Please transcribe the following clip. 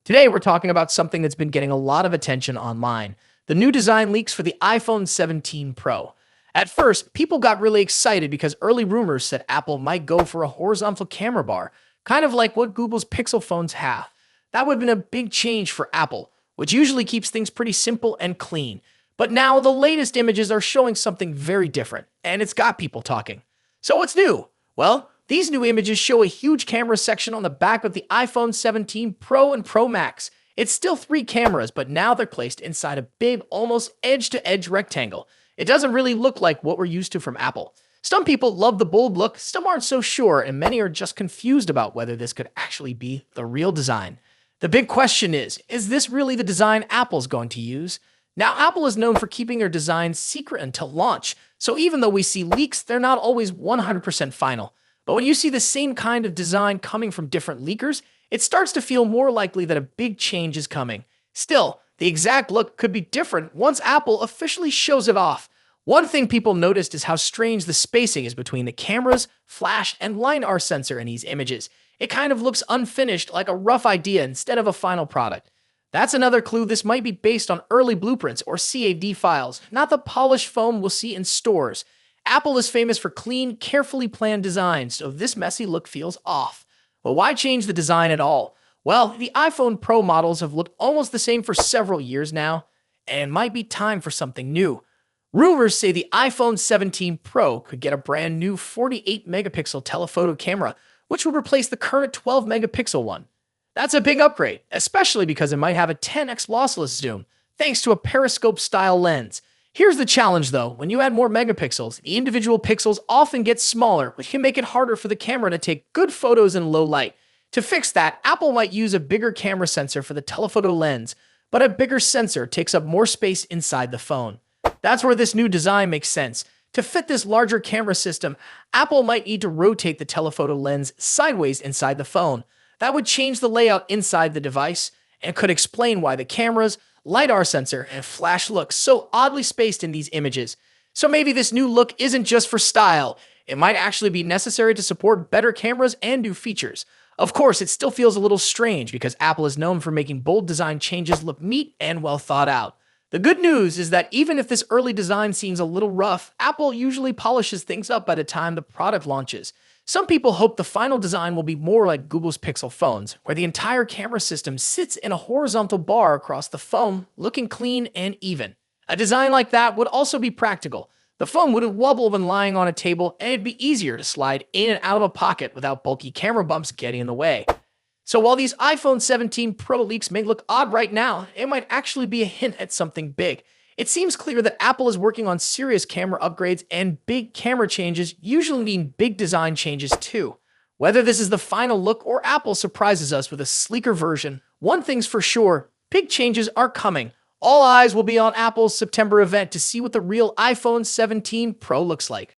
Today, we're talking about something that's been getting a lot of attention online: the new design leaks for the iPhone 17 Pro. At first, people got really excited because early rumors said Apple might go for a horizontal camera bar, kind of like what Google's Pixel phones have. That would have been a big change for Apple, which usually keeps things pretty simple and clean. But now the latest images are showing something very different, and it's got people talking. So what's new? Well, these new images show a huge camera section on the back of the iPhone 17 Pro and Pro Max. It's still three cameras, but now they're placed inside a big, almost edge-to-edge rectangle. It doesn't really look like what we're used to from Apple. Some people love the bold look, some aren't so sure, and many are just confused about whether this could actually be the real design. The big question is this really the design Apple's going to use? Now, Apple is known for keeping their designs secret until launch, so even though we see leaks, they're not always 100% final. But when you see the same kind of design coming from different leakers, it starts to feel more likely that a big change is coming. Still, the exact look could be different once Apple officially shows it off. One thing people noticed is how strange the spacing is between the camera's flash and LiDAR sensor in these images. It kind of looks unfinished, like a rough idea instead of a final product. That's another clue this might be based on early blueprints or CAD files, not the polished foam we'll see in stores. Apple is famous for clean, carefully planned designs, so this messy look feels off. But why change the design at all? Well, the iPhone Pro models have looked almost the same for several years now, and it might be time for something new. Rumors say the iPhone 17 Pro could get a brand new 48 megapixel telephoto camera, which would replace the current 12 megapixel one. That's a big upgrade, especially because it might have a 10x lossless zoom, thanks to a periscope-style lens. Here's the challenge though: when you add more megapixels, the individual pixels often get smaller, which can make it harder for the camera to take good photos in low light. To fix that, Apple might use a bigger camera sensor for the telephoto lens, but a bigger sensor takes up more space inside the phone. That's where this new design makes sense. To fit this larger camera system, Apple might need to rotate the telephoto lens sideways inside the phone. That would change the layout inside the device and could explain why the cameras, LiDAR sensor, and flash look so oddly spaced in these images. So maybe this new look isn't just for style. It might actually be necessary to support better cameras and new features. Of course, it still feels a little strange because Apple is known for making bold design changes look neat and well thought out. The good news is that even if this early design seems a little rough, Apple usually polishes things up by the time the product launches. Some people hope the final design will be more like Google's Pixel phones, where the entire camera system sits in a horizontal bar across the phone, looking clean and even. A design like that would also be practical. The phone wouldn't wobble when lying on a table, and it'd be easier to slide in and out of a pocket without bulky camera bumps getting in the way. So while these iPhone 17 Pro leaks may look odd right now, it might actually be a hint at something big. It seems clear that Apple is working on serious camera upgrades, and big camera changes usually mean big design changes too. Whether this is the final look or Apple surprises us with a sleeker version, one thing's for sure: big changes are coming. All eyes will be on Apple's September event to see what the real iPhone 17 Pro looks like.